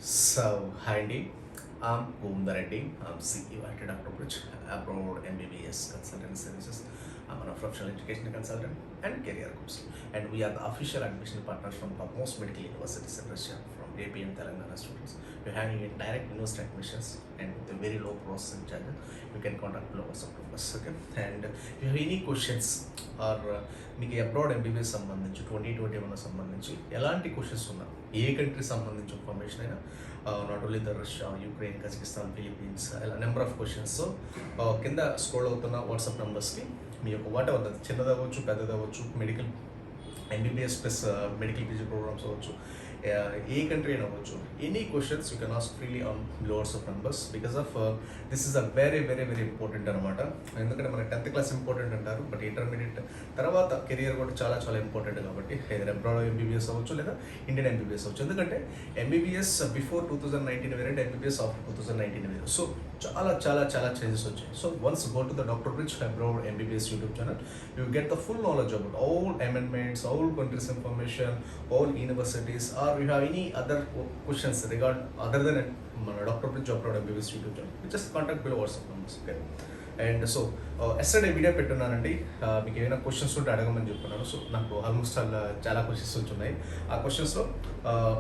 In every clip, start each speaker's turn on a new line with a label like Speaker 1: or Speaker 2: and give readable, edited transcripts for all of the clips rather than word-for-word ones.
Speaker 1: Hi Andy, I'm Govindar Reddy. I'm CEO at Dr. Bridge, Abroad MBBS Consultant Services. I'm a professional education consultant and career coach. And we are the official admission partners from topmost medical universities in Russia, from AP and Telangana students. We're having direct university admissions and with a very low processing charges. You can contact below WhatsApp numbers. Okay. And if you have any questions or మీకు abroad MBBS సంబంధించి 2021 సంబంధించి ఎలాంటి questions ఉన్నా ఏ country సంబంధించి information అయినా not only the Russia Ukraine Kazakhstan Philippines ఇలా number of questions కింద స్క్రోల్ అవుతున్న వాట్సాప్ నెంబర్స్కి మీ యొక్క వాట్ ఎవర్ చిన్నదవ్వచ్చు పెద్దదవ్వచ్చు medical MBBS plus medical PG programs అవ్వచ్చు ఏ కంట్రీ అయినా అవ్వచ్చు any questions you can ask freely on lowers of numbers because of this is a very very very important అనమాట. ఎందుకంటే మన 10th క్లాస్ ఇంపార్టెంట్ అంటారు, బట్ ఇంటర్మీడియట్ తర్వాత career కూడా చాలా చాలా ఇంపార్టెంట్ కాబట్టి ఏదైనా అబ్రాడ్ ఎంబీబీఎస్ అవ్వచ్చు లేదా ఇండియన్ ఎంబీబీఎస్ అవ్వచ్చు. ఎందుకంటే ఎంబీబీఎస్ బిఫోర్ 2019 వేరే ఎంబీబీఎస్ ఆఫ్టర్ 2019 వేరే. సో చాలా చాలా చాలా చేంజెస్ వచ్చాయి. So once go to the Doctor bridge abroad MBBS YouTube channel, you get the full knowledge about all amendments, all countries information, all universities, or you have any other questions regard other than Dr. Bridge Abroad MBBS YouTube channel, just contact below WhatsApp numbers. Okay. And so yesterday video పెట్టున్నానండి, మీకు ఏమైనా questions ఉంటే అడగమని చెప్తున్నాను. So నాకు almost చాలా questions వచ్చున్నాయి. ఆ క్వశ్చన్స్లో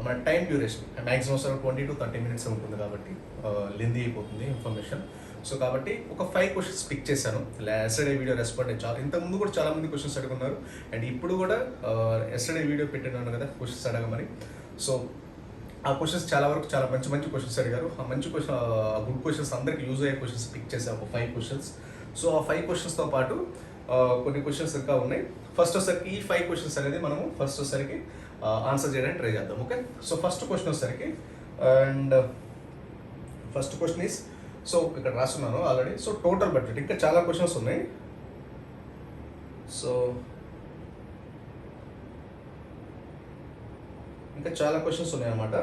Speaker 1: మన time duration maximum 20 to 30 minutes ఉంటుంది కాబట్టి లెందీ అయిపోతుంది ఇన్ఫర్మేషన్. సో కాబట్టి ఒక 5 క్వశ్చన్స్ పిక్ చేశాను. ఎస్టర్డే వీడియో రెస్పాండ్ చాలా ఇంతకుముందు కూడా చాలా మంది క్వశ్చన్స్ అడుగున్నారు, అండ్ ఇప్పుడు కూడా ఎస్టర్డే వీడియో పెట్టినాను కదా క్వశ్చన్స్ అడగమని. సో ఆ క్వశ్చన్స్ చాలా వరకు చాలా మంచి మంచి క్వశ్చన్స్ అడిగారు. ఆ మంచి క్వశ్చన్ గుడ్ క్వశ్చన్స్ అందరికి యూజ్ అయ్యే క్వశ్చన్స్ పిక్ చేసాం ఒక 5 క్వశ్చన్స్. సో ఆ 5 క్వశ్చన్స్తో పాటు కొన్ని క్వశ్చన్స్ ఇంకా ఉన్నాయి. ఫస్ట్ వచ్చేసరికి ఈ 5 క్వశ్చన్స్ అనేది మనము ఫస్ట్ వచ్చేసరికి ఆన్సర్ చేయడానికి ట్రై చేద్దాం. ఓకే. సో ఫస్ట్ క్వశ్చన్ వచ్చేసరికి and first question is, so ఇక్కడ రాస్తున్నాను ఆల్రెడీ. సో టోటల్ బడ్జెట్ ఇంకా చాలా క్వశ్చన్స్ ఉన్నాయి. సో ఇంకా చాలా క్వశ్చన్స్ ఉన్నాయన్నమాట.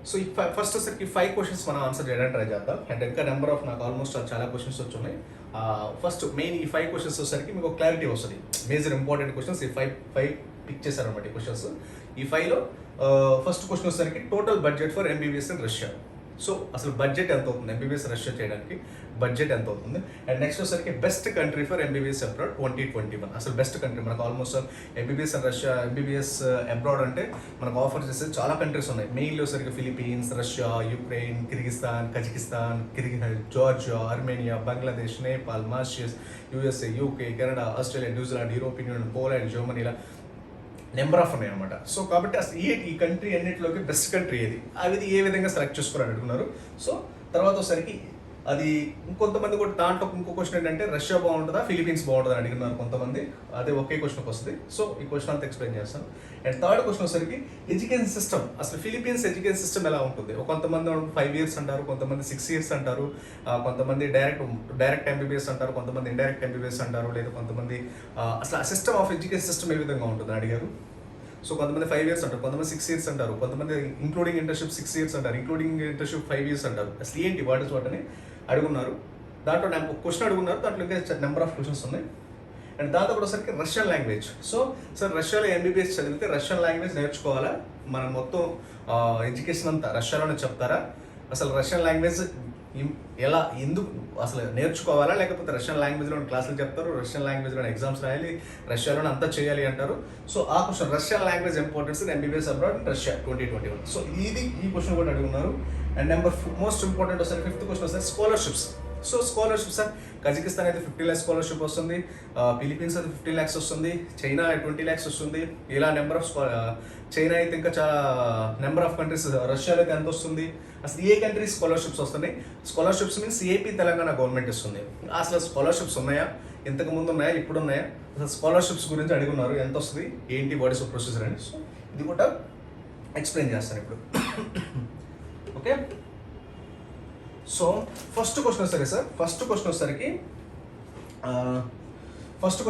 Speaker 1: సో ఈ ఫస్ట్ వచ్చరికి 5 క్వశ్చన్స్ మనం ఆన్సర్ చేయడానికి ట్రై చేద్దాం. అండ్ ఇంకా నెంబర్ ఆఫ్ నాకు ఆల్మోస్ట్ చాలా క్వశ్చన్స్ వచ్చి ఉన్నాయి. ఫస్ట్ మెయిన్ ఈ 5 క్వశ్చన్స్ వచ్చేసరికి మీకు క్లారిటీ వస్తుంది. మేజర్ ఇంపార్టెంట్ క్వశ్చన్స్ ఈ 5 పిక్ చేశారనమాట ఈ క్వశ్చన్స్. ఈ 5లో ఫస్ట్ క్వశ్చన్ వచ్చేసరికి total budget for MBBS in Russia. So అసలు బడ్జెట్ ఎంత అవుతుంది ఎంబీబీఎస్ రష్యా చేయడానికి, బడ్జెట్ ఎంత అవుతుంది. అండ్ నెక్స్ట్ వచ్చేసరికి best country for MBBS abroad 2021. అసలు బెస్ట్ కంట్రీ మనకు almost MBBS and Russia MBBS abroad అంటే మనకు ఆఫర్ చేసే చాలా కంట్రీస్ ఉన్నాయి. మెయిన్లో వచ్చేసరికి Philippines, Russia, Ukraine, Kyrgyzstan, Kazakhstan, Georgia, Armenia, Bangladesh, Nepal, Mauritius, USA, UK, Canada, Australia, New Zealand, European union, Poland, Germany, ఇలా నెంబర్ ఆఫ్ ఉన్నాయి అనమాట. సో కాబట్టి అసలు ఈ కంట్రీ అన్నింటిలోకి బెస్ట్ కంట్రీ ఏది, అది ఏ విధంగా సెలెక్ట్ చేసుకోవాలని అడుగుతున్నారు. సో తర్వాత వచ్చేసరికి అది ఇంకొంతమంది కూడా దాంట్లో ఇంకో క్వశ్చన్ ఏంటంటే రష్యా బాగుంటుందా ఫిలిపీన్స్ బాగుంటుందా అని అడిగినారు కొంతమంది. అదే ఒకే క్వశ్చన్కి వస్తుంది. సో ఈ క్వశ్చన్ అంతా ఎక్స్ప్లెయిన్ చేస్తాను. అండ్ థర్డ్ క్వశ్చన్ వచ్చేసరికి ఎడ్యుకేషన్ సిస్టమ్, అసలు ఫిలిపీన్స్ ఎడ్యుకేషన్ సిస్టమ్ ఎలా ఉంటుంది. కొంతమంది 5 years అంటారు, కొంతమంది 6 years అంటారు, కొంతమంది డైరెక్ట్ ఎంబీబీఎస్ అంటారు, కొంతమంది ఇండైరెక్ట్ ఎంబీబీఎస్ అంటారు, లేదా కొంతమంది అసలు ఆ సిస్టమ్ ఆఫ్ ఎడ్యుకేషన్ సిస్టమ్ ఏ విధంగా ఉంటుంది అని అడిగారు. సో కొంతమంది 5 years అంటారు, కొంతమంది 6 years అంటారు, కొంతమంది ఇంక్లూడింగ్ ఇంటర్న్షిప్ 6 years అంటారు, ఇంక్లూడింగ్ ఇంటర్న్షిప్ 5 years అంటారు. అసలు ఏంటి వాట్ ఇస్ వాట్ అని అడుగున్నారు. దాంట్లో ఒక క్వశ్చన్ అడుగున్నారు, దాంట్లో ఇంకా నెంబర్ ఆఫ్ క్వశ్చన్స్ ఉన్నాయి. అండ్ దాంతో కూడా సరికి రష్యన్ లాంగ్వేజ్. సో సార్ రష్యాలో ఎంబీబీఎస్ చదివితే రష్యన్ లాంగ్వేజ్ నేర్చుకోవాలా, మనం మొత్తం ఎడ్యుకేషన్ అంతా రష్యాలోనే చెప్తారా, అసలు రష్యన్ లాంగ్వేజ్ ఎలా ఎందుకు అసలు నేర్చుకోవాలా, లేకపోతే రష్యన్ లాంగ్వేజ్లో క్లాసులు చెప్తారు, రష్యన్ లాంగ్వేజ్లో ఎగ్జామ్స్ రాయాలి, రష్యాలోనే అంతా చేయాలి అంటారు. సో ఆ question Russian language importance in MBBS abroad Russia 2021. So ఈ క్వశ్చన్ కూడా అడుగున్నారు. అండ్ మోస్ట్ ఇంపార్టెంట్ వస్తారు 5th క్వశ్చన్ వస్తారు scholarships. So scholarships sir Kazakhstan అయితే 50 lakhs స్కాలర్షిప్ వస్తుంది, ఫిలిపీన్స్ అయితే 15 lakhs వస్తుంది, చైనా 20 lakhs వస్తుంది. ఇలా నెంబర్ ఆఫ్ చైనా అయితే ఇంకా చాలా నెంబర్ ఆఫ్ కంట్రీస్, రష్యాలో అయితే ఎంత వస్తుంది, అసలు ఏ కంట్రీస్ స్కాలర్షిప్స్ వస్తున్నాయి. Scholarships means AP Telangana government ఇస్తుంది. అసలు స్కాలర్షిప్స్ ఉన్నాయా, ఇంతకు ముందు ఉన్నాయా, ఇప్పుడు ఉన్నాయా, అసలు స్కాలర్షిప్స్ గురించి అడుగున్నారు, ఎంత వస్తుంది, ఏంటి, వాట్ ఇస్ ప్రొసీజర్ అని. సో ఇది కూడా ఎక్స్ప్లెయిన్ చేస్తాను ఇప్పుడు. ఓకే. సో ఫస్ట్ క్వశ్చన్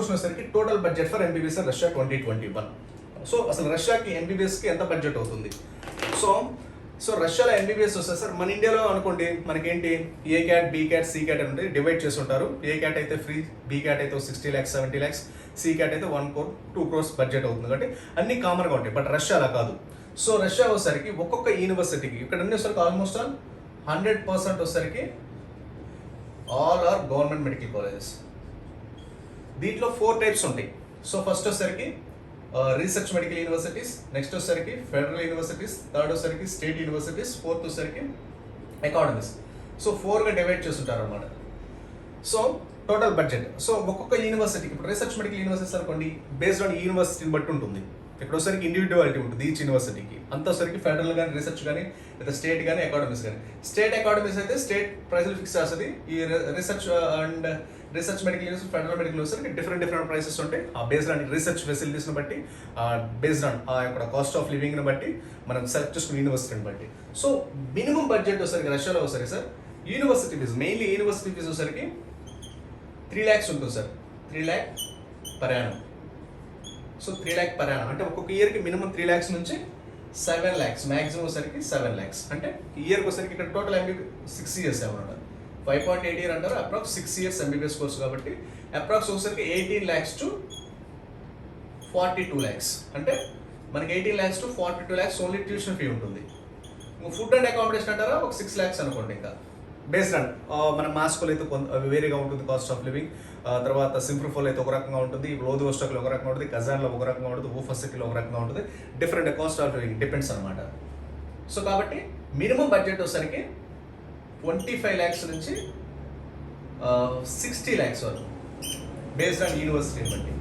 Speaker 1: వచ్చేసరికి total budget for MBBS Russia 2021. So అసలు రష్యాకి ఎంబీబీఎస్కి ఎంత బడ్జెట్ అవుతుంది. సో రష్యాలో ఎంబీబీఎస్ వస్తుంది సార్. మన ఇండియాలో అనుకోండి మనకేంటి A cat, B cat, C cat అంటే డివైడ్ చేసి ఉంటారు. ఏ క్యాట్ అయితే ఫ్రీ, బీ క్యాట్ అయితే 60 lakhs 70 lakhs, సి క్యాట్ అయితే 1 crore 2 crores బడ్జెట్ అవుతుంది. కాబట్టి అన్ని కామన్గా ఉంటాయి. బట్ రష్యా అలా కాదు. సో రష్యా వచ్చేసరికి ఒక్కొక్క యూనివర్సిటీకి ఇక్కడ అన్ని వచ్చరికి ఆల్మోస్ట్ 100% వచ్చరికి all are government medical colleges. దీంట్లో 4 టైప్స్ ఉంటాయి. సో ఫస్ట్ వచ్చరికి రీసెర్చ్ మెడికల్ యూనివర్సిటీస్, నెక్స్ట్ వచ్చరికి ఫెడరల్ యూనివర్సిటీస్, థర్డ్ వచ్చరికి స్టేట్ యూనివర్సిటీస్, ఫోర్త్ వచ్చరికి అకాడమీస్. సో 4గా డివైడ్ చేస్తుంటారు అనమాట. సో టోటల్ బడ్జెట్, సో ఒక్కొక్క యూనివర్సిటీకి ఇప్పుడు రీసెర్చ్ మెడికల్ యూనివర్సిటీస్ అనుకోండి, బేస్డ్ ఆన్ యూనివర్సిటీని బట్టి ఉంటుంది. ఇక్కడ వచ్చరికి ఇండివిజువాలిటీ ఉంటుంది ఈచ్ యూనివర్సిటీకి. అంతసరికి ఫెడరల్ కానీ రీసెర్చ్ కానీ లేదా స్టేట్ కానీ అకాడమీస్ కానీ. స్టేట్ అకాడమీస్ అయితే స్టేట్ ప్రైజులు ఫిక్స్ చేస్తుంది. ఈ research and research medical university, federal medical university different prices ఉంటాయి. ఆ బేస్డ్ ఆన్ రీసెర్చ్ ఫెసిలిటీస్ని బట్టి, బేస్డ్ ఆన్ ఆ యొక్క కాస్ట్ ఆఫ్ లివింగ్ని బట్టి మనం సెలెక్ట్ చేసుకున్న యూనివర్సిటీని బట్టి. సో మినిమం బడ్జెట్ వచ్చరికి రష్యాలో వచ్చరికి sir university fee, mainly university fee వచ్చరికి 3 lakhs ఉంటుంది sir. 3 lakh per annum. So 3 lakh per annum అంటే ఒక్కొక్క ఇయర్కి మినిమం 3 lakhs నుంచి 7 lakhs, మ్యాక్సిమం వచ్చరికి 7 lakhs. అంటే ఇయర్కి వచ్చరికి ఇక్కడ టోటల్ ఎంబీబీఎస్ 6 years ఏమన్నా 5.8 year అంటారు. అప్రాక్స్ 6 years ఎంబీబీఎస్ కోర్స్ కాబట్టి అప్రాక్స్ వచ్చరికి 18 lakhs to 42 lakhs. అంటే మనకి 18 lakhs to 42 lakhs only tuition fee ఉంటుంది. ఫుడ్ అండ్ అకామిడేషన్ అంటారా ఒక 6 lakhs అనుకోండి. ఇంకా బేస్డ్ ఆన్ మన మాస్కోలో అయితే కొంత వేరేగా ఉంటుంది కాస్ట్ ఆఫ్ లివింగ్. తర్వాత సింప్రఫోల్ అయితే ఒక రకంగా ఉంటుంది, వ్లాదివోస్టోక్లో ఒక రకంగా ఉంటుంది, కజాన్లో ఒక రకంగా ఉంటుంది, ఊఫర్సిటీలో ఒక రకంగా ఉంటుంది. Different cost of living depends అనమాట. సో కాబట్టి మినిమం బడ్జెట్ వచ్చేసరికి 25 lakhs నుంచి 60 lakhs వరకు బేస్డ్ ఆన్ యూనివర్సిటీని బట్టి.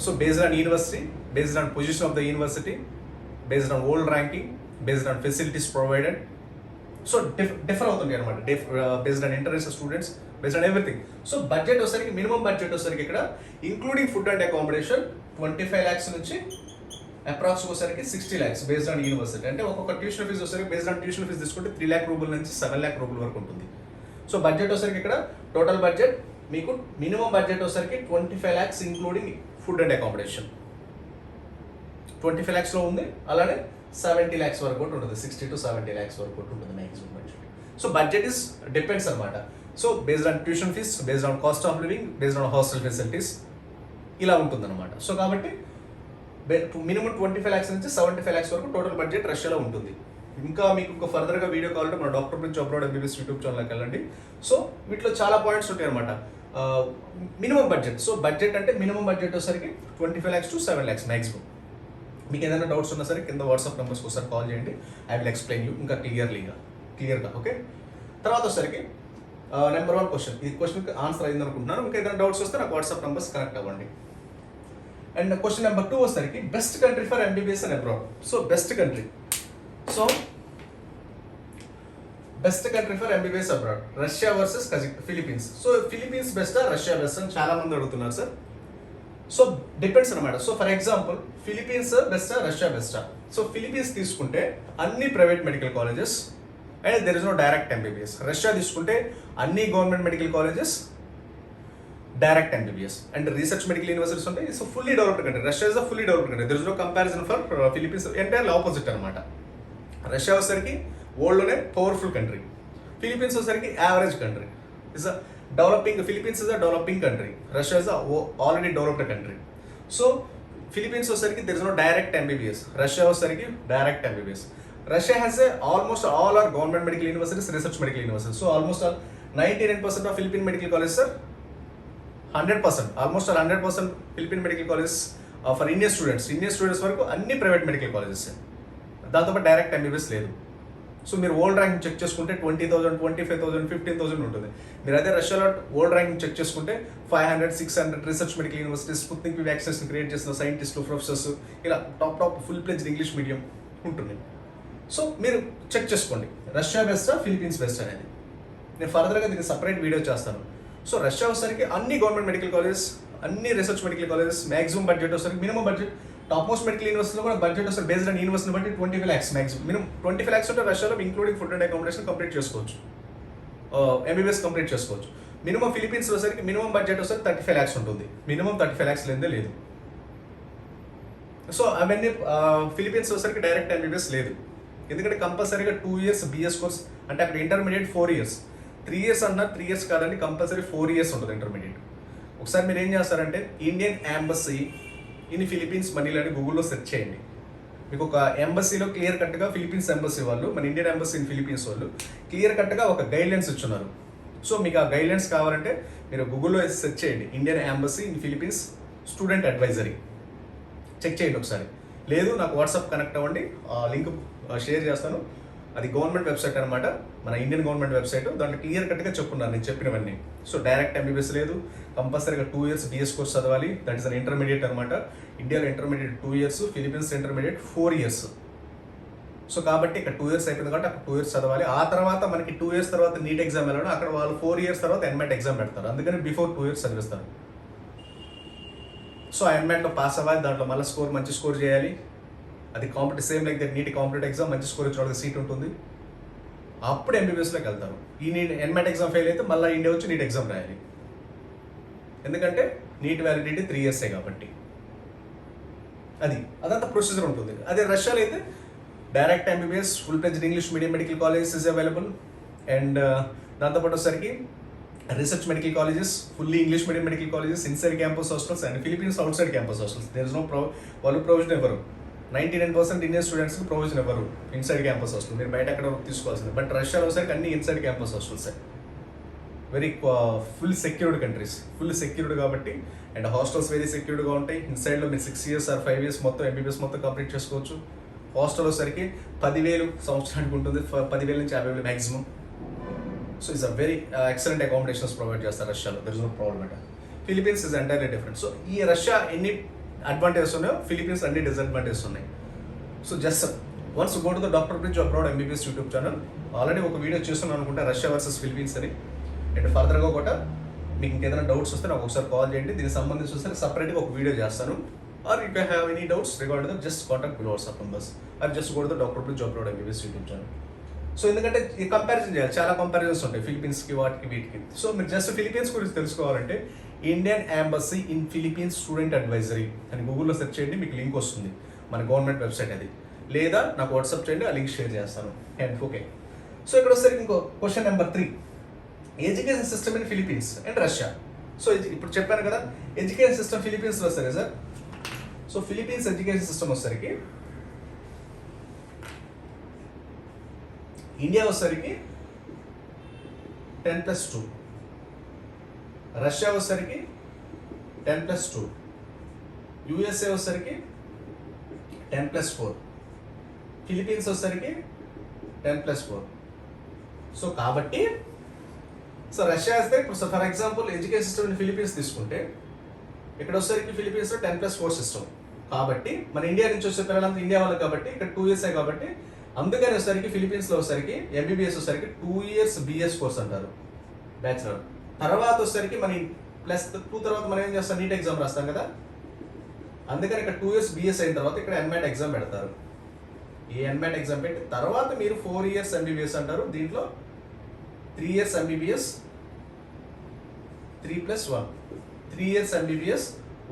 Speaker 1: So based on university, based on position of the university, based on old ranking, based on facilities provided. So differ అవుతుంది అనమాట. Based on interest students, based on everything. So budget వచ్చరికి minimum budget వచ్చరికి ఇక్కడ including food and accommodation 25 lakhs నుంచి approx వచ్చరికి 60 lakhs based on university. అంటే ఒక్కొక్క tuition fee వచ్చరికి బేస్డ్ ఆన్ ట్యూషన్ ఫీజు తీసుకుంటే 3 lakh రూపాయల నుంచి 7 lakh రూపాయల వరకు ఉంటుంది. సో బడ్జెట్ వచ్చరికి ఇక్కడ టోటల్ బడ్జెట్ మీకు మినిమం బడ్జెట్ వచ్చరికి 25 lakhs including food and accommodation 25 lakhs లో ఉంది. అలానే 70 lakhs వరకు కూడా ఉంటుంది, 60 to 70 lakhs వరకు కూడా ఉంటుంది maximum budget. So budget is depends అనమాట. So based on tuition fees, based on cost of living, based on hostel facilities ఇలా ఉంటుంది అనమాట. సో కాబట్టి మినిమం 25 lakhs నుంచి 75 lakhs వరకు టోటల్ బడ్జెట్ రష్యాలో ఉంటుంది. ఇంకా మీకు ఇంకా ఫర్దర్గా వీడియో కావాలంటే మన doctor prince abroad MBBS YouTube ఛానల్కి వెళ్ళండి. సో వీటిలో చాలా పాయింట్స్ ఉంటాయి అనమాట. మినిమం బడ్జెట్, సో బడ్జెట్ అంటే మినిమం బడ్జెట్ వచ్చేసరికి 25 lakhs to 7 lakhs మ్యాక్సిమం. మీకు ఏదైనా డౌట్స్ ఉన్నా సరే కింద వాట్సాప్ నెంబర్స్కి ఒకసారి కాల్ చేయండి. ఐ విల్ ఎక్స్ప్లెయిన్ యూ ఇంకా క్లియర్గా. ఓకే, తర్వాత వచ్చేసరికి నెంబర్ 1 క్వశ్చన్, ఈ క్వశ్చన్కి ఆన్సర్ అయింది అనుకుంటున్నాను. ఇంకా ఏదైనా డౌట్స్ వస్తే నాకు వాట్సాప్ నెంబర్స్ కనెక్ట్ అవ్వండి. అండ్ క్వశ్చన్ నెంబర్ 2 వచ్చేసరికి best country for MBBS and abroad. So best country, so best country for MBBS abroad Russia versus Philippines. So Philippines బెస్టా రష్యా బెస్ట్ అని చాలా మంది అడుగుతున్నారు సార్. సో డిపెండ్స్ అనమాట. So for example Philippines బెస్టా Russia బెస్టా. So Philippines తీసుకుంటే అన్ని private medical colleges and there is no direct MBBS. Russia తీసుకుంటే అన్ని government medical colleges, direct MBBS and research medical universities ఉంటాయి. So fully developed country. Russia is a fully developed country. There is no comparison for Philippines. Entirely opposite అనమాట. Russia వచ్చేసరికి వరల్డ్లోనే powerful country, Philippines వచ్చేసరికి average country. Is a developing, Philippines is a developing country, Russia is already developed country. So Philippines వచ్చేసరికి there is no direct MBBS, Russia వచ్చేసరికి direct MBBS. Russia has almost all are government medical universities, research medical universities. So almost all 99% of Philippines medical college sir, 100%, almost all 100% Philippines medical college for Indian students వరకు అన్ని private medical colleges. దాంతోపాటు direct MBBS లేదు. So మీరు world ranking check చేసుకుంటే 20,000, 25,000, 15,000 ఉంటుంది. మీరు అదే రష్యాలో వరల్డ్ ర్యాంకింగ్ చెక్ చేసుకుంటే 500, 600 research medical universities, Sputnik vaccination create చేసిన సైంటిస్టులు, ప్రొఫెసర్స్, ఇలా top full fledged English medium ఉంటుంది. సో మీరు చెక్ చేసుకోండి రష్యా బెస్టా ఫిలిపీన్స్ బెస్ట్ అనేది. నేను ఫర్దర్గా దీనికి సపరేట్ వీడియో చేస్తాను. సో రష్యా వచ్చేసరికి అన్ని గవర్నమెంట్ మెడికల్ కాలేజెస్, అన్ని research medical colleges, maximum budget వచ్చేసరికి minimum budget, top most medical యూనివర్సిటీలో కూడా బడ్జెట్ వస్తుంది బేస్డ్ ఆన్ యూనివర్సిటీ బట్టి 25 lakhs మ్యాక్సిమం. మినిమం 25 lakhs ఉంటే రష్యాలో including food and accommodation complete చేసుకోవచ్చు, ఎంబీబీఎస్ కంప్లీట్ చేసుకోవచ్చు. మినిమం ఫిలిపీన్స్ వచ్చేసరికి మినిమం బడ్జెట్ వచ్చేసరికి 35 lakhs ఉంటుంది. మినిమం 35 lakhs లేదే లేదు. సో అవన్నీ ఫిలిపీన్స్ వచ్చేసరికి డైరెక్ట్ ఎంబీబీఎస్ లేదు. ఎందుకంటే కంపల్సరీగా 2 years బిఎస్ కోర్స్, అంటే అక్కడ ఇంటర్మీడియట్ 4 years, 3 years అన్న 3 years కాదండి, కంపల్సరీ 4 years ఉంటుంది ఇంటర్మీడియట్. ఒకసారి మీరు ఏం చేస్తారంటే ఇండియన్ ఎంబసీ ఇన్ ఫిలిపీన్స్ మనీలో అని గూగుల్లో సెర్చ్ చేయండి. మీకు ఒక ఎంబసీలో క్లియర్ కట్గా ఫిలిపీన్స్ ఎంబసీ వాళ్ళు, మన ఇండియన్ ఎంబసీ ఇన్ ఫిలిపీన్స్ వాళ్ళు క్లియర్ కట్గా ఒక గైడ్లైన్స్ ఇచ్చున్నారు. సో మీకు ఆ గైడ్లైన్స్ కావాలంటే మీరు గూగుల్లో సెర్చ్ చేయండి, Indian embassy in Philippines student advisory, check చేయండి ఒకసారి. లేదు నాకు వాట్సాప్ కనెక్ట్ అవ్వండి, లింక్ షేర్ చేస్తాను. అది గవర్నమెంట్ వెబ్సైట్ అనమాట, మన ఇండియన్ గవర్నమెంట్ వెబ్సైట్. దాంట్లో క్లియర్ కట్గా చెప్పున్నాను నేను చెప్పినవన్నీ. సో డైరెక్ట్ ఎంబీబీఎస్ లేదు, కంపల్సరీగా 2 years బిఎస్ కోర్స్ చదవాలి. దట్ ఈస్ అన్ ఇంటర్మీడియట్ అనమాట. ఇండియాలో intermediate 2 years, Philippines intermediate 4 years. So కాబట్టి ఇక్కడ 2 years అయిపోయింది కాబట్టి అక్కడ 2 years చదవాలి. ఆ తర్వాత మనకి 2 years తర్వాత నీట్ ఎగ్జామ్ వెళ్ళడం, అక్కడ వాళ్ళు 4 years తర్వాత ఎన్మెట్ ఎగ్జామ్ పెడతారు. అందుకని బిఫోర్ 2 years చదివిస్తారు. సో ఆ ఎన్మెట్లో పాస్ అవ్వాలి, దాంట్లో మళ్ళీ మంచి స్కోర్ చేయాలి. అది same like that NEET competitive exam, మంచి స్కోర్ ఇచ్చిన వాళ్ళకి సీట్ ఉంటుంది. అప్పుడు ఎంబీబీఎస్లోకి వెళ్తారు. ఈ ఎన్మెట్ ఎగ్జామ్ ఫెయిల్ అయితే మళ్ళీ ఇండియా వచ్చి నీట్ ఎగ్జామ్ రాయాలి. ఎందుకంటే నీట్ వ్యాలిడిటీ 3 years కాబట్టి. అదంతా ప్రొసీజర్ ఉంటుంది. అదే రష్యాలో అయితే direct MBBS, full fledged English medium medical colleges is available. And దాంతోపాటు వచ్చేసరికి research medical colleges, fully English medium medical colleges, inside campus hostels and Philippines outside campus hostels. There is no వాళ్ళు provision ఇవ్వరు. 99% Indian స్టూడెంట్స్కి provision ఇవ్వరు inside campus hostel, మీరు బయట ఎక్కడ తీసుకోవాల్సింది. బట్ రష్యాలో వచ్చేసరికి అన్ని ఇన్సైడ్ క్యాంపస్ హాస్టల్సే. Very full secured countries, full secured కాబట్టి. అండ్ హాస్టల్స్ వెరీ సెక్యూర్డ్గా ఉంటాయి. ఇన్సైడ్లో మీరు 6 years or 5 years మొత్తం ఎంబీబీఎస్ మొత్తం కంప్లీట్ చేసుకోవచ్చు. హాస్టల్ వచ్చేసరికి 10,000 సంవత్సరానికి ఉంటుంది, 10,000 నుంచి 50,000 maximum. So it's a very excellent accommodations provide చేస్తారు రష్యాలో. There is no problem at. Philippines is entirely different. So ఈ రష్యా ఎన్ని అడ్వాంటేజెస్ ఉన్నాయో ఫిలిపీన్స్ అన్ని డిసడ్వాంటేజెస్ ఉన్నాయి. So just once go to the Doctor bridge abroad MBBS YouTube channel. Already ఒక video చేస్తున్నాను అనుకుంటా, రష్యా వర్సెస్ ఫిలిపీన్స్ అని. And ఫర్దర్గా కూడా మీకు ఇంకేదైనా డౌట్స్ వస్తే నాకు ఒకసారి కాల్ చేయండి. దీనికి సంబంధించి వస్తే సపరేట్గా ఒక వీడియో చేస్తాను. Or you can have any doubts regard that, just contact below WhatsApp numbers. Or just go to the Doctor bridge abroad MBBS YouTube channel. So ఎందుకంటే ఈ కంపారిజన్ చేయాలి, చాలా కంపారిజన్స్ ఉంటాయి ఫిలిపీన్స్కి, వాటికి, వీటికి. సో మీరు జస్ట్ ఫిలిపీన్స్ గురించి తెలుసుకోవాలంటే Indian embassy in Philippines student advisory అని గూగుల్లో సెర్చ్ చేయండి, మీకు లింక్ వస్తుంది, మన గవర్నమెంట్ వెబ్సైట్ అది. లేదా నాకు వాట్సాప్ చేయండి, ఆ లింక్ షేర్ చేస్తాను. అండ్ ఓకే, సో ఇక్కడ వస్తే ఇంకో question number 3, education system in Philippines and Russia. So ఇప్పుడు చెప్పాను కదా, ఎడ్యుకేషన్ సిస్టమ్ ఫిలిపీన్స్లో వస్తారు sir. So Philippines education system వచ్చేసరికి, ఇండియా వచ్చేసరికి 10+2, రష్యా వచ్చేసరికి 10+2, యూఎస్ఏ వచ్చేసరికి 10+4, ఫిలిపీన్స్ వచ్చేసరికి 10+4. సో కాబట్టి సో రష్యా వస్తే ఇప్పుడు for example education system in Philippines తీసుకుంటే, ఇక్కడ వచ్చేసరికి ఫిలిపీన్స్లో 10+4 సిస్టమ్ కాబట్టి, మన ఇండియా నుంచి వచ్చే పిల్లలంతా ఇండియా వాళ్ళు కాబట్టి ఇక్కడ 2 years కాబట్టి, అందుకని వచ్చేసరికి ఫిలిపీన్స్లో వచ్చేసరికి ఎంబీబీఎస్ వచ్చేసరికి 2 years బిఎస్ కోర్స్ అంటారు, బ్యాచులర్. తర్వాత వచ్చేసరికి మన +2 తర్వాత మనం ఏం చేస్తాం, నీట్ ఎగ్జామ్ రాస్తాం కదా. అందుకని ఇక్కడ 2 years బిఎస్ అయిన తర్వాత ఇక్కడ ఎన్మెట్ ఎగ్జామ్ పెడతారు. ఈ ఎన్మెట్ ఎగ్జామ్ పెట్టి తర్వాత మీరు 4 years ఎంబీబీఎస్ అంటారు. దీంట్లో 3 years MBBS, 3+1, 3 years MBBS,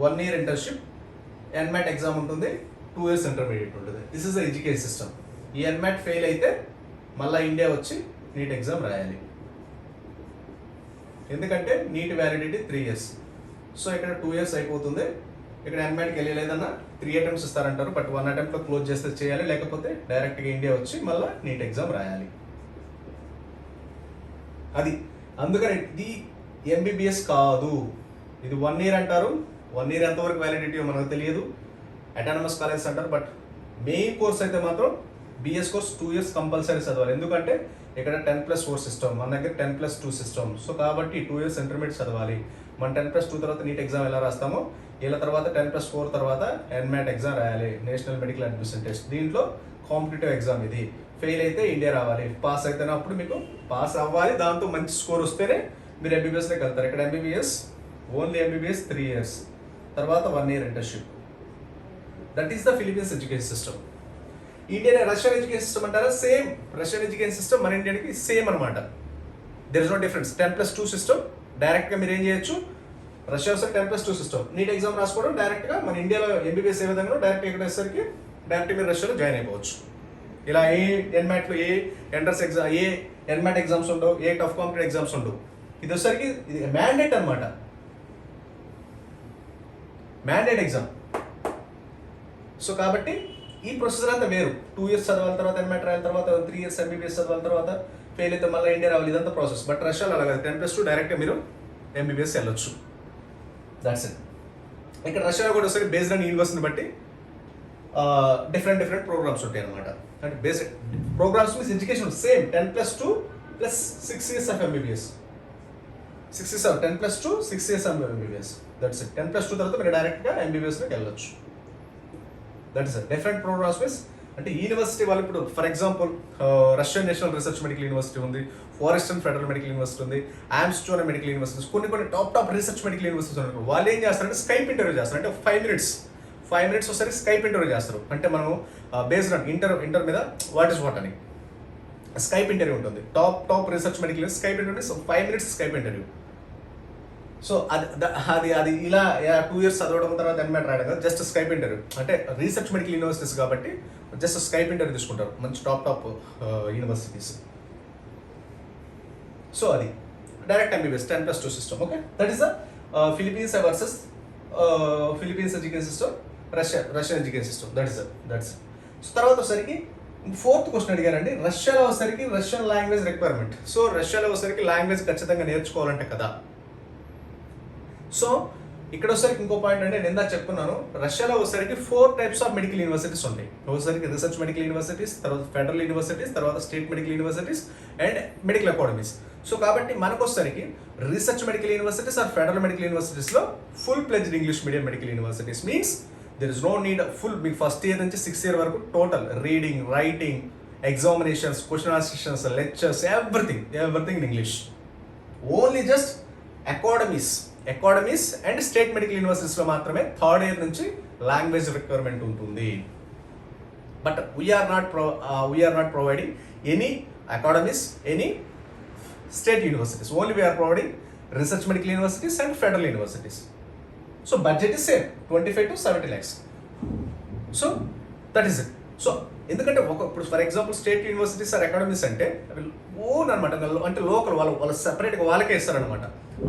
Speaker 1: 1 year internship, NMAT exam ఉంటుంది, 2 years ఇంటర్మీడియట్ ఉంటుంది. This is the education system. ఈ ఎన్మెట్ ఫెయిల్ అయితే మళ్ళీ ఇండియా వచ్చి నీట్ ఎగ్జామ్ రాయాలి. ఎందుకంటే నీట్ వ్యాలిడిటీ 3 years. సో ఇక్కడ 2 years అయిపోతుంది. ఇక్కడ ఎన్మెట్కి వెళ్ళలేదన్నా 3 attempts ఇస్తారంటారు. బట్ 1 attemptలో క్లోజ్ చేస్తే చేయాలి, లేకపోతే డైరెక్ట్గా ఇండియా వచ్చి మళ్ళీ నీట్ ఎగ్జామ్ రాయాలి. అది అందుకని ఇది ఎంబీబీఎస్ కాదు, ఇది 1 year అంటారు. 1 year ఎంతవరకు వ్యాలిడిటీ మనకు తెలియదు. అటానమస్ కాలేజెస్ అంటారు. బట్ మెయిన్ కోర్స్ అయితే మాత్రం బిఎస్ కోర్స్ 2 years కంపల్సరీ చదవాలి. ఎందుకంటే ఇక్కడ 10+4 సిస్టమ్, మన దగ్గర 10+2 సిస్టమ్. సో కాబట్టి 2 years ఇంటర్మీడియట్ చదవాలి. మన 10+2 తర్వాత నీట్ ఎగ్జామ్ ఎలా రాస్తామో, ఇలా తర్వాత 10+4 తర్వాత ఎన్మెట్ ఎగ్జామ్ రాయాలి, నేషనల్ మెడికల్ అడ్మిషన్ టెస్ట్. దీంట్లో కాంపిటేటివ్ ఎగ్జామ్ ఇది. ఫెయిల్ అయితే ఇండియా రావాలి, పాస్ అయితేనే అప్పుడు మీకు పాస్ అవ్వాలి. దాంతో మంచి స్కోర్ వస్తేనే మీరు ఎంబీబీఎస్లోకి వెళ్తారు. ఇక్కడ ఎంబీబీఎస్ ఓన్లీ ఎంబీబీఎస్ 3 years, తర్వాత 1 year internship. That is the Philippines education system. Indian Russian education system అంటారా, సేమ్. రష్యన్ ఎడ్యుకేషన్ సిస్టమ్ మన ఇండియాకి సేమ్ అనమాట. There is no difference. 10+2 system. డైరెక్ట్గా మీరు ఏం చేయొచ్చు, రష్యా వస్తే 10+2 సిస్టమ్, నీట్ ఎగ్జామ్ రాసుకోవడం డైరెక్ట్గా మన ఇండియాలో ఎంబీబీఎస్ ఏ విధంగా డైరెక్ట్ ఇక్కడ వచ్చేసరికి డైరెక్ట్ మీరు రష్యాలో జాయిన్ అయిపోవచ్చు. ఇలా ఏ ఎన్మాట్లో ఏ ఎంట్రన్స్ ఎగ్జామ్, ఏ ఎన్మాట్ ఎగ్జామ్స్ ఉండవు, ఏ టఫ్ కాంపిటేటివ్ ఎగ్జామ్స్ ఉండవు. ఇది వచ్చేసరికి ఇది మ్యాండేట్ అనమాట, మ్యాండేట్ ఎగ్జామ్. సో కాబట్టి ఈ ప్రొసీజర్ అంతా వేరు. 2 years చదవాలి, తర్వాత ఎంఎట్ రాయాలి, తర్వాత 3 years ఎంబీబీఎస్ చదవాలి, తర్వాత ఫెయిల్ అయితే మళ్ళీ ఇండియా రావాలి, ఇదంతా ప్రాసెస్. బట్ రష్యాలో అలా కాదు, 10+2 డైరెక్ట్గా మీరు ఎంబీబీఎస్ వెళ్ళొచ్చు. That's it. ఇక్కడ రష్యాలో కూడా ఒకసారి బేస్డ్ ఆన్ యూనివర్సిటీని బట్టి డిఫరెంట్ ప్రోగ్రామ్స్ ఉంటాయి అనమాట. అంటే basic programmes means education same 10+2 + 6 years of MBBS. 6 years 10+2 6 years of MBBS. That's it. 10+2 తర్వాత మీరు డైరెక్ట్గా ఎంబీబీఎస్లోకి వెళ్ళొచ్చు. That is different programmes means అంటే యూనివర్సిటీ వాళ్ళు ఇప్పుడు for example Russian national research medical university ఉంది, ఫారెస్టర్న్ ఫెడరల్ మెడికల్ యూనివర్సిటీ ఉంది, ఆమ్స్టోన్ మెడికల్ యూనివర్సిటీస్, కొన్ని టాప్ రీసెర్చ్ మెడికల్ యూనివర్సిటీస్ ఉన్నారు. వాళ్ళు ఏం చేస్తారంటే స్కైప్ ఇంటర్వ్యూ చేస్తారు. అంటే 5 minutes ఒకసారి స్కైప్ ఇంటర్వ్యూ చేస్తారు. అంటే మనము బేస్డ్ ఆన్ ఇంటర్ మీద వాట్ అని స్కైప్ ఇంటర్వ్యూ ఉంటుంది. Top research medical Skype interview 5 minutes Skype interview. So అది ఇలా 2 years చదవడం తర్వాత ఎంఎట్ రాయడం కదా, జస్ట్ స్కైప్ ఇంటర్వ్యూ. అంటే రీసెర్చ్ మెడికల్ యూనివర్సిటీస్ కాబట్టి జస్ట్ స్కైప్ ఇంటర్వ్యూ తీసుకుంటారు, మంచి టాప్ యూనివర్సిటీస్. సో అది direct MBBS 10+2 system. Okay, that is the Philippines versus Philippines education system, Russian education system. That's. So తర్వాత వచ్చేసరికి 4th క్వశ్చన్ అడిగారండి. రష్యాలో వచ్చేసరికి రష్యన్ లాంగ్వేజ్ రిక్వైర్మెంట్. సో రష్యాలో వచ్చేసరికి లాంగ్వేజ్ ఖచ్చితంగా నేర్చుకోవాలంటే కదా. సో ఇక్కడ వచ్చేసరికి ఇంకో పాయింట్ అంటే నేను ఇందాక చెప్పుకున్నాను, రష్యాలో వచ్చేసరికి 4 types ఆఫ్ మెడికల్ యూనివర్సిటీస్ ఉంటాయి. వచ్చేసరికి రీసెర్చ్ మెడికల్ యూనివర్సిటీస్, తర్వాత ఫెడరల్ యూనివర్సిటీస్, తర్వాత state medical universities and medical academies. So కాబట్టి మనకు వచ్చేసరికి research medical universities or federal medical యూనివర్సిటీస్లో full-fledged English medium medical universities means there is no need మీకు first year నుంచి 6th year వరకు total reading, writing, examinations, question answers, lectures, everything in English. Only just academies and state medical యూనివర్సిటీస్లో మాత్రమే 3rd year నుంచి language requirement ఉంటుంది. But we're not providing any academies, any state universities. Only we're providing research medical universities and federal universities. So budget is same 25 to 70 lakhs. So that is it. So ఎందుకంటే ఇప్పుడు for ఎగ్జాంపుల్ state universities or academies అంటే అవి own అనమాట, అంటే local వాళ్ళు సెపరేట్గా వాళ్ళకే ఇస్తారనమాట.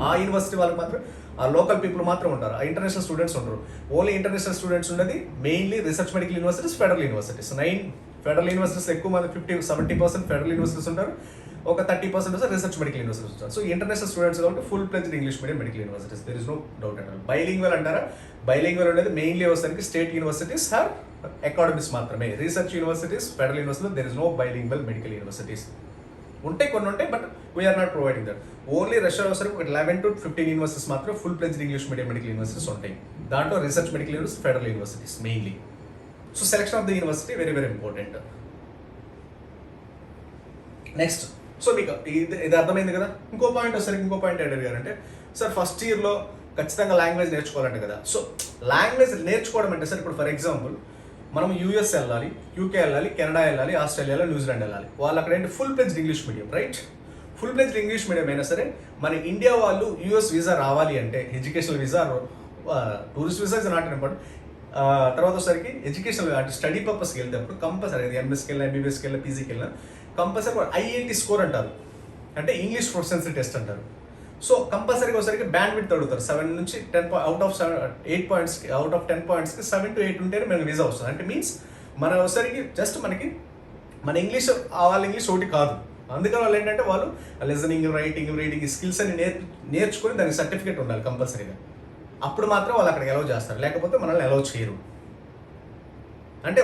Speaker 1: ఆ యూనివర్సిటీ వాళ్ళకి మాత్రం ఆ లోకల్ పీపుల్ మాత్రం ఉంటారు, ఆ ఇంటర్నేషనల్ స్టూడెంట్స్ ఉంటారు. ఓన్లీ ఇంటర్నేషనల్ స్టూడెంట్స్ ఉన్నది mainly research medical universities, federal universities. 9 federal universities ఎక్కువ మంది 50-70% ఫెడరల్ యూనివర్సిటీస్ ఉంటారు, ఒక 30% వస్తే రీసెర్చ్ మెడికల్ యూనివర్సిటీస్ ఉంటారు. సో ఇంటర్నేషనల్ స్టూడెంట్స్ కాబట్టి full-fledged English medium medical universities. There is no doubt అంటారు. బైలింగ్వల్ అంటారా? బైలింగ్వల్ అనేది మెయిన్లీ వచ్చేసరికి స్టేట్ యూనివర్సిటీస్ ఆర్ అకాడమీస్ మాత్రమే. Research universities, federal universities there is no bilingual medical universities. కొన్ని ఉంటాయి but we're not providing that. Only రష్యాలో వచ్చేసరికి 11 to 15 universities మాత్రం full-fledged English medium medical universities ఉంటాయి. దాంట్లో research medical universities, federal universities mainly. So selection of the university very important. Next, so మీకు ఇది అర్థమైంది కదా. ఇంకో పాయింట్ అడిగారంటే సార్ ఫస్ట్ ఇయర్లో ఖచ్చితంగా లాంగ్వేజ్ నేర్చుకోవాలంటే కదా. సో లాంగ్వేజ్ నేర్చుకోవడం అంటే సార్ ఇప్పుడు ఫర్ ఎగ్జాంపుల్ మనం యూఎస్ వెళ్ళాలి, యూకే వెళ్ళాలి, కెనడా వెళ్ళాలి, ఆస్ట్రేలియా వెళ్ళాలి, న్యూజిలాండ్ వెళ్ళాలి. వాళ్ళు అక్కడ ఏంటి full-fledged English medium, right? full-fledged English medium అయినా సరే మన ఇండియా వాళ్ళు యూఎస్ వీసా రావాలి అంటే educational visa, tourist visa is not important. తర్వాత వచ్చేసరికి ఎడ్యుకేషనల్ అంటే స్టడీ పర్పస్కి వెళ్తేప్పుడు కంపల్సరీ ఎంఎస్కి వెళ్ళినా, ఎంబీబీఎస్కి వెళ్ళినా, పీజీకి వెళ్ళినా కంపల్సరీ ఐఐటి స్కోర్ అంటారు, అంటే ఇంగ్లీష్ ప్రొఫిషియన్సీ టెస్ట్ అంటారు. సో కంపల్సరీగా ఒకసారికి బ్యాండ్ విడ్త్ అడుగుతారు. 7 నుంచి 10 అవుట్ ఆఫ్ 8 pointsకి, అవుట్ ఆఫ్ 10 pointsకి 7 to 8 ఉంటేనే మనకి వీసా వస్తుంది. అంటే మీన్స్ మన ఒకసారికి జస్ట్ మనకి మన ఇంగ్లీష్ వాళ్ళ ఇంగ్లీష్ ఒకటి కాదు. అందుకని వాళ్ళు ఏంటంటే వాళ్ళు లిజనింగ్, రైటింగ్, రీడింగ్ స్కిల్స్ అని నేర్చుకొని దానికి సర్టిఫికేట్ ఉండాలి కంపల్సరీగా. అప్పుడు మాత్రం వాళ్ళు అక్కడికి అలౌ చేస్తారు, లేకపోతే మనల్ని అలౌ చేయరు. అంటే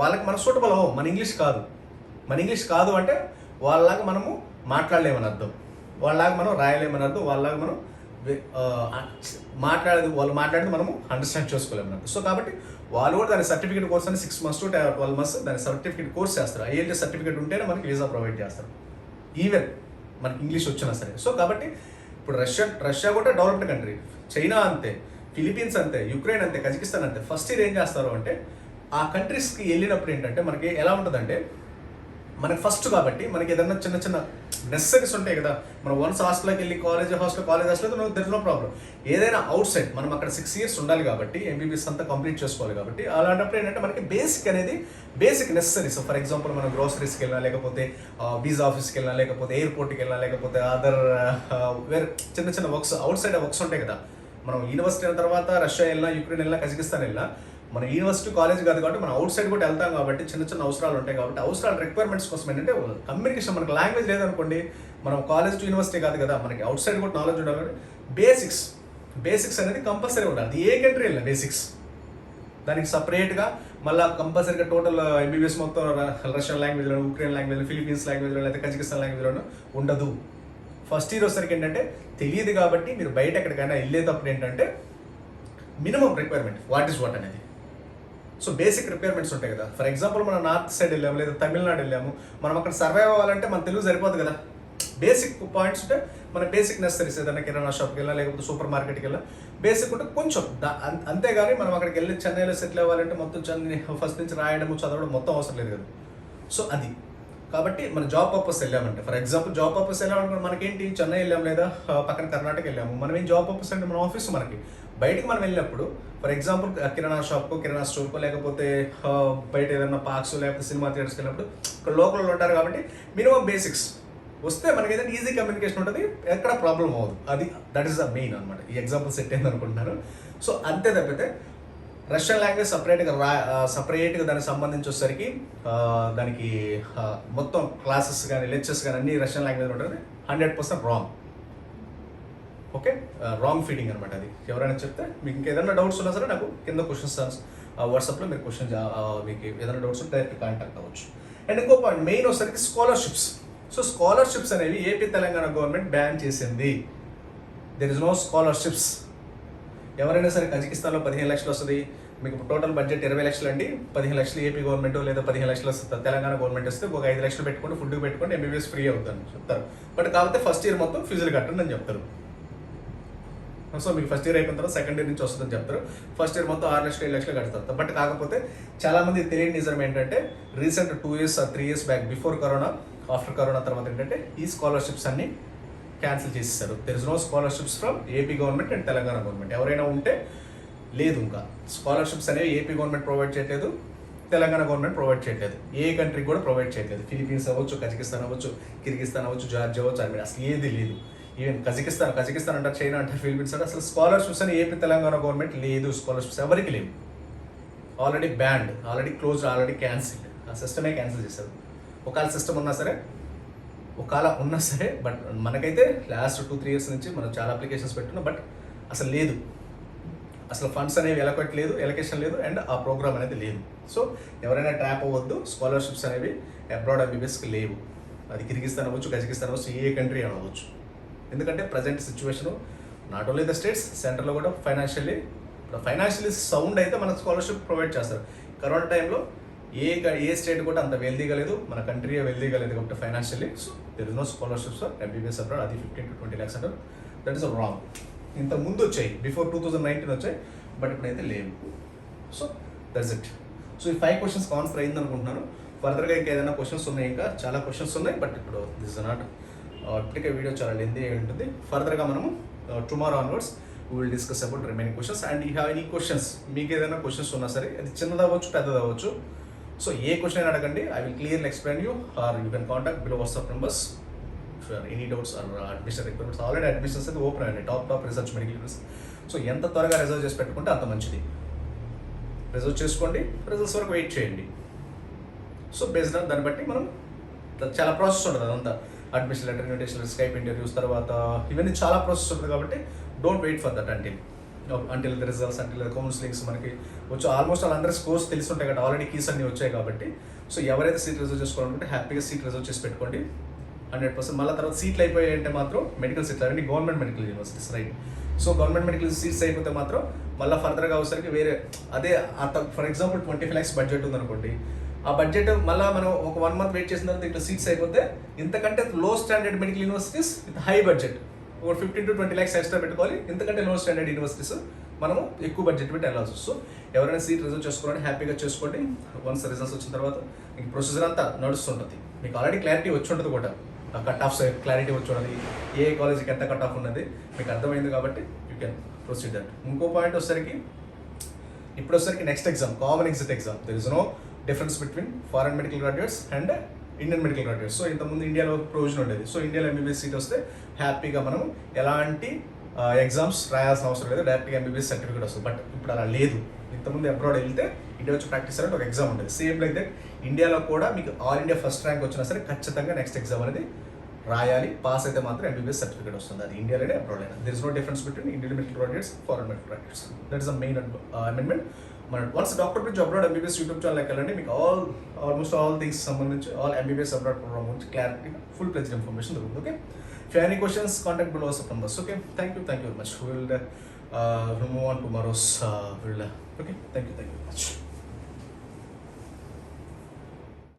Speaker 1: వాళ్ళకి మన సూటబుల్ అవ్వం. మన ఇంగ్లీష్ కాదు అంటే వాళ్ళలాగా మనము మాట్లాడలేమని అర్థం, వాళ్ళలాగా మనం రాయలేమని అర్థం, వాళ్ళలాగా మనం వాళ్ళు మాట్లాడేది మనము అండర్స్టాండ్ చేసుకోలేమని అర్థం. సో కాబట్టి వాళ్ళు కూడా దాని సర్టిఫికేట్ కోర్స్ అని 6 months to 12 months దాని సర్టిఫికేట్ కోర్స్ చేస్తారు. ఐఎల్టీ సర్టిఫికేట్ ఉంటేనే మనకి వీసా ప్రొవైడ్ చేస్తారు, ఈవెన్ మనకి ఇంగ్లీష్ వచ్చినా సరే. సో కాబట్టి ఇప్పుడు రష్యా కూడా డెవలప్డ్ కంట్రీ, చైనా అంతే, ఫిలిపీన్స్ అంతే, యుక్రెయిన్ అంతే, కజకిస్తాన్ అంతే. ఫస్ట్ ఇయర్ ఏం చేస్తారు అంటే ఆ కంట్రీస్కి వెళ్ళినప్పుడు ఏంటంటే మనకి ఎలా ఉంటుందంటే మనకి ఫస్ట్ కాబట్టి మనకి ఏదైనా చిన్న నెసరీస్ ఉంటాయి కదా. మనం వన్స్ హాస్టల్కి వెళ్ళి college hostel there is no problem. ఏదైనా అవుట్ సైడ్ మనం అక్కడ 6 years ఉండాలి కాబట్టి, ఎంబీబీఎస్ అంతా కంప్లీట్ చేసుకోవాలి కాబట్టి, అలాంటప్పుడు ఏంటంటే మనకి బేసిక్ నెసరీస్. ఫర్ ఎగ్జాంపుల్ మనం గ్రోసరీస్కి వెళ్ళినా, లేకపోతే వీసా ఆఫీస్కి వెళ్ళినా, లేకపోతే ఎయిర్పోర్ట్కి వెళ్ళినా, లేకపోతే అదర్ వేరే చిన్న వర్క్స్ అవుట్ సైడ్ వర్క్స్ ఉంటాయి కదా. మనం యూనివర్సిటీ అయిన తర్వాత రష్యా వెళ్ళినా, యుక్రెయిన్ వెళ్ళినా, కజకిస్తాన్ వెళ్ళినా మన యూనివర్సిటీ కాలేజ్ కాదు కాబట్టి మనం అవుట్ సైడ్ కూడా వెళ్తాం కాబట్టి చిన్న చిన్న అవసరాలు ఉంటాయి కాబట్టి అవసరాలు రిక్వైర్మెంట్స్ కోసం ఏంటంటే కమ్యూనికేషన్, మనకి లాంగ్వేజ్ లేదనుకోండి, మనం కాలేజ్ టు యూనివర్సిటీ కాదు కదా, మనకి అవుట్ సైడ్ కూడా నాలెడ్జ్ ఉండాలి కాబట్టి బేసిక్స్ అనేది కంపల్సరీ ఉండాలి. అది ఏ కంట్రీ వెళ్ళినా బేసిక్స్, దానికి సపరేట్గా మళ్ళీ కంపల్సరీగా టోటల్ ఎంబీబీఎస్ మొత్తం రష్యన్ లాంగ్వేజ్లో, ఉక్రెయిన్ లాంగ్వేజ్లో, ఫిలిపీన్స్ లాంగ్వేజ్లో, లేదా కజకిస్తాన్ లాంగ్వేజ్లోనూ ఉండదు. ఫస్ట్ ఇయర్ వచ్చేసరికి ఏంటంటే తెలియదు కాబట్టి మీరు బయట ఎక్కడికైనా వెళ్ళేటప్పుడు ఏంటంటే minimum requirement what is what అనేది. సో బేసిక్ రిక్వైర్మెంట్స్ ఉంటాయి కదా. ఫర్ ఎగ్జాంపుల్ మనం నార్త్ సైడ్ వెళ్ళాము లేదా తమిళనాడు వెళ్ళాము, మనం అక్కడ సర్వైవ్ అవ్వాలంటే మన తెలుగు సరిపోదు కదా. బేసిక్ పాయింట్స్ ఉంటే మన బేసిక్ నెసరీస్, ఏదైనా కిరాణా షాప్కి వెళ్ళినా లేకపోతే సూపర్ మార్కెట్కి వెళ్ళినా బేసిక్ ఉంటే కొంచెం అంతేగాని మనం అక్కడికి వెళ్ళి చెన్నైలో సెటిల్ అవ్వాలంటే మొత్తం చెన్నై ఫస్ట్ నుంచి రాయడము చదవడం మొత్తం అవసరం లేదు కదా. సో అది కాబట్టి మన జాబ్ పర్పస్ వెళ్ళామంటే, ఫర్ ఎగ్జాంపుల్ జాబ్ పర్పస్ వెళ్ళామంటే మనకేంటి, చెన్నై వెళ్ళాము లేదా పక్కన కర్ణాటక వెళ్ళాము, మనం ఏం జాబ్ పర్పస్ అంటే మన ఆఫీస్ మనకి బయటికి మనం వెళ్ళినప్పుడు ఫర్ ఎగ్జాంపుల్ కిరాణా షాప్కో, కిరాణా స్టోర్కో, లేకపోతే బయట ఏదైనా పార్క్స్ లేకపోతే సినిమా థియేటర్స్కి వెళ్ళినప్పుడు ఇక్కడ లోకల్లో ఉంటారు కాబట్టి మినిమం బేసిక్స్ వస్తే మనకి ఏదైనా ఈజీ కమ్యూనికేషన్ ఉంటుంది, ఎక్కడ ప్రాబ్లం అవ్వదు. అది దట్ ఈస్ ద మెయిన్ అనమాట. ఈ ఎగ్జాంపుల్ సెట్ అయింది అనుకుంటున్నాను. సో అంతే తప్పితే రష్యన్ లాంగ్వేజ్ సపరేట్గా దానికి సంబంధించి వచ్చేసరికి దానికి మొత్తం క్లాసెస్ కానీ లెక్చర్స్ కానీ అన్ని రష్యన్ లాంగ్వేజ్ ఉంటుంది. 100% రాంగ్. ఓకే, రాంగ్ ఫీడింగ్ అనమాట అది. ఎవరైనా చెప్తే మీకు ఇంకేదైనా డౌట్స్ ఉన్నా సరే నాకు కింద క్వశ్చన్స్ వాట్సాప్లో మీరు క్వశ్చన్ మీకు ఏదైనా డౌట్స్ ఉంటే డైరెక్ట్ కాంటాక్ట్ అవ్వచ్చు. అండ్ ఇంకో పాయింట్ మెయిన్ వచ్చేసరికి స్కాలర్షిప్స్. సో స్కాలర్షిప్స్ అనేవి ఏపీ తెలంగాణ గవర్నమెంట్ బ్యాన్ చేసింది. There is no scholarships. ఎవరైనా సరే కజకిస్తాన్లో 15 లక్షలు వస్తుంది, మీకు టోటల్ బడ్జెట్ 20 లక్షలు అండి, 15 లక్షలు ఏపీ గవర్నమెంట్ లేదా 15 లక్షలు తెలంగాణ గవర్నమెంట్ వస్తే ఒక 5 లక్షలు పెట్టుకోండి, ఫుడ్కి పెట్టుకోండి, ఎంబీబీఎస్ ఫ్రీ అవుతుందని చెప్తారు. బట్ కాకపోతే ఫస్ట్ ఇయర్ మొత్తం ఫీజులు కట్టండి అని చెప్తారు. సో మీకు ఫస్ట్ ఇయర్ అయిపోయిన తర్వాత సెకండ్ ఇయర్ నుంచి వస్తుందని చెప్తారు. ఫస్ట్ ఇయర్ మొత్తం 6 లక్షలు 7 లక్షలు కడతారు. బట్ కాకపోతే చాలామంది తెలియని నిజం ఏంటంటే recent 2 years or 3 years back, before corona, after corona తర్వాత ఏంటంటే ఈ స్కాలర్షిప్స్ అన్ని క్యాన్సిల్ చేసేసారు. There is no scholarships from AP government and Telangana government. ఎవరైనా ఉంటే లేదు, ఇంకా స్కాలర్షిప్స్ అనేవి ఏపీ గవర్నమెంట్ ప్రొవైడ్ చేయట్లేదు, తెలంగాణ గవర్నమెంట్ ప్రొవైడ్ చేయట్లేదు, ఏ కంట్రీకి కూడా ప్రొవైడ్ చేయట్లేదు. ఫిలిపీన్స్ అవ్వచ్చు, కజకిస్తాన్ అవ్వచ్చు, కిర్గిస్తాన్ అవ్వచ్చు, జార్జియా అవ్వచ్చు, అర్మేనియా, అసలు ఏది లేదు. ఈవెన్ కజకిస్తాన్ అంటారు, చైనా అంటారు, ఫిలిపీన్స్ అంటే అసలు స్కాలర్షిప్స్ అని ఏపీ తెలంగాణ గవర్నమెంట్ లేదు. స్కాలర్షిప్స్ ఎవరికి లేవు. Already band, already closed, already cancelled. ఆ సిస్టమే క్యాన్సిల్ చేశారు. ఒకవేళ సిస్టమ్ ఉన్నా సరే బట్ మనకైతే లాస్ట్ 2-3 years నుంచి మనం చాలా అప్లికేషన్స్ పెట్టున్నాం, బట్ అసలు లేదు. అసలు ఫండ్స్ అనేవి ఎలకేషన్ లేదు అండ్ ఆ ప్రోగ్రామ్ అనేది లేదు. సో ఎవరైనా ట్రాప్ అవ్వద్దు. స్కాలర్షిప్స్ అనేవి అబ్రాడ్ ఎంబీబీఎస్కి లేవు. అది కిర్గిస్తాన్ అవ్వచ్చు, కజకిస్తాన్ అవ్వచ్చు, ఏ కంట్రీ అవ్వచ్చు. ఎందుకంటే present situation not only the states, సెంట్రల్లో కూడా ఫైనాన్షియలీ సౌండ్ అయితే మనకు స్కాలర్షిప్ ప్రొవైడ్ చేస్తారు. కరోనా టైంలో ఏ స్టేట్ కూడా అంత వెల్దీగా లేదు, మన కంట్రీ వెల్దీగా లేదు కాబట్టి financially. So there is no scholarships for MBBS abroad. అది 15 to 20 lakhs అంటారు. That is wrong. ఇంత ముందు వచ్చాయి, బిఫోర్ 2019 వచ్చాయి, బట్ ఇప్పుడైతే లేవు. So that's it. సో ఈ 5 questions ఆన్సర్ అయింది అనుకుంటున్నాను. ఫర్దర్గా ఇంకా ఏదైనా క్వశ్చన్స్ ఉన్నాయి, ఇంకా చాలా క్వశ్చన్స్ ఉన్నాయి, బట్ ఇప్పుడు దిస్ ఇస్ నాట్ ఇప్పటికే వీడియో చాలా లెంతీ అయి ఉంటుంది. ఫర్దర్గా మనము tomorrow onwards we will discuss about remaining questions. And you have any questions, మీకు ఏదైనా క్వశ్చన్స్ ఉన్నా సరే, అది చిన్నదవ్వచ్చు పెద్దదవ్వచ్చు. సో ఏ క్వశ్చన్ అయినా అడగండి, I will clearly explain you, or you can contact below WhatsApp numbers for any doubts or admission requirements. Already admissions అయితే open అయ్యాయి, top research medical university. So ఎంత త్వరగా రిజర్వ్ చేసి పెట్టుకుంటే అంత మంచిది. రిజర్వ్ చేసుకోండి, రిజల్ట్స్ వరకు వెయిట్ చేయండి. సో బేస్డ్ ఆన్ దాన్ని బట్టి మనం చాలా ప్రాసెస్ ఉంటుంది. అదంతా admission letter, invitation, Skype interviews, తర్వాత ఇవన్నీ చాలా ప్రాసెస్ ఉంటుంది కాబట్టి don't wait for that until the results, until the counsellings మనకి వచ్చి ఆల్మోస్ట్ వాళ్ళందరూ స్కోర్స్ తెలిసి ఉంటాయి కాబట్టి, ఆల్రెడీ కీస్ అన్నీ వచ్చాయి కాబట్టి. సో ఎవరైతే సీట్ రిజర్వ్ చేసుకోవాలనుకుంటే హ్యాపీగా సీట్ రిజర్వ్ చేసి పెట్టుకోండి 100%. మళ్ళీ తర్వాత సీట్లు అయిపోయాయంటే మాత్రం మెడికల్ సీట్లు అవన్నీ government medical universities, right. So government medical seats అయిపోతే మాత్రం మళ్ళీ ఫర్దర్గా అవసరికి వేరే అదే ఫర్ ఎగ్జాంపుల్ 25 lakhs బడ్జెట్ ఉందనుకోండి, ఆ బడ్జెట్ మళ్ళీ మనం ఒక 1 month వెయిట్ చేసిన తర్వాత ఇట్లా సీట్స్ అయిపోతే ఇంతకంటే లో standard medical universities with high budget ఒక 15 to 20 lakhs ఎక్స్ట్రా పెట్టుకోవాలి. ఇంతకంటే లో స్టాండర్డ్ యూనివర్సిటీస్ మనము ఎక్కువ బడ్జెట్ పెట్టి వెళ్ళాల్సి వస్తుంది. సో ఎవరైనా సీట్ రిజర్వ్ చేసుకోవాలని హ్యాపీగా చేసుకోండి. వన్స్ రిజల్ట్స్ వచ్చిన తర్వాత మీకు ప్రొసీజర్ అంతా నడుస్తుంటుంది. మీకు ఆల్రెడీ క్లారిటీ వచ్చి ఉంటుంది కూడా, కట్ ఆఫ్స్ క్లారిటీ వచ్చి ఉన్నది, ఏ కాలేజీకి ఎంత కట్ ఆఫ్ ఉన్నది మీకు అర్థమైంది కాబట్టి యూ కెన్ ప్రొసీడ్ దట్. ఇంకో పాయింట్ వచ్చేసరికి ఇప్పుడు వచ్చేసరికి next exam, common exit exam. There is no difference between foreign medical graduates and Indian medical graduates. So ఇంతకుముందు ఇండియాలో ప్రొవిజన్ ఉండేది. సో ఇండియాలో ఎంబీబీఎస్ సీట్ వస్తే హ్యాపీగా మనం ఎలాంటి ఎగ్జామ్స్ రాయాల్సిన అవసరం లేదు, డైరెక్ట్గా ఎంబీబీఎస్ సర్టిఫికేట్ వస్తుంది. బట్ ఇప్పుడు అలా లేదు. ఇంతకుముందు అబ్రాడ్ వెళ్తే ఇండియా వచ్చి ప్రాక్టీస్ అనేది ఒక ఎగ్జామ్ ఉంటుంది. సేమ్ లైక్ దట్ ఇండియాలో కూడా మీకు ఆల్ ఇండియా ఫస్ట్ ర్యాంక్ వచ్చినా సరే ఖచ్చితంగా నెక్స్ట్ ఎగ్జామ్ అనేది రాయాలి. పాస్ అయితే మాత్రం ఎంబీబీఎస్ సర్టిఫికేట్ వస్తుంది. అది ఇండియాలోనే అబ్రాడ్ అయినా. There is no difference between Indian medical graduates, foreign medical graduates. That is the main amendment. మన once doctor bridge abroad MBBS YouTube ఛానల్కి వెళ్ళండి, మీకు ఆల్మోస్ట్ ఆల్ థింగ్స్ సంబంధించి ఆల్ ఎంబీబీఎస్ అబ్రాడ్ ప్రోగ్రామ్ గురించి క్లారిటీ ఫుల్ ప్లెజ్డ్ ఇన్ఫర్మేషన్ దొరుకుతుంది. Okay, if you have any questions, contact below us numbers. Okay, thank you very much. We'll move on tomorrow's okay, thank you very much.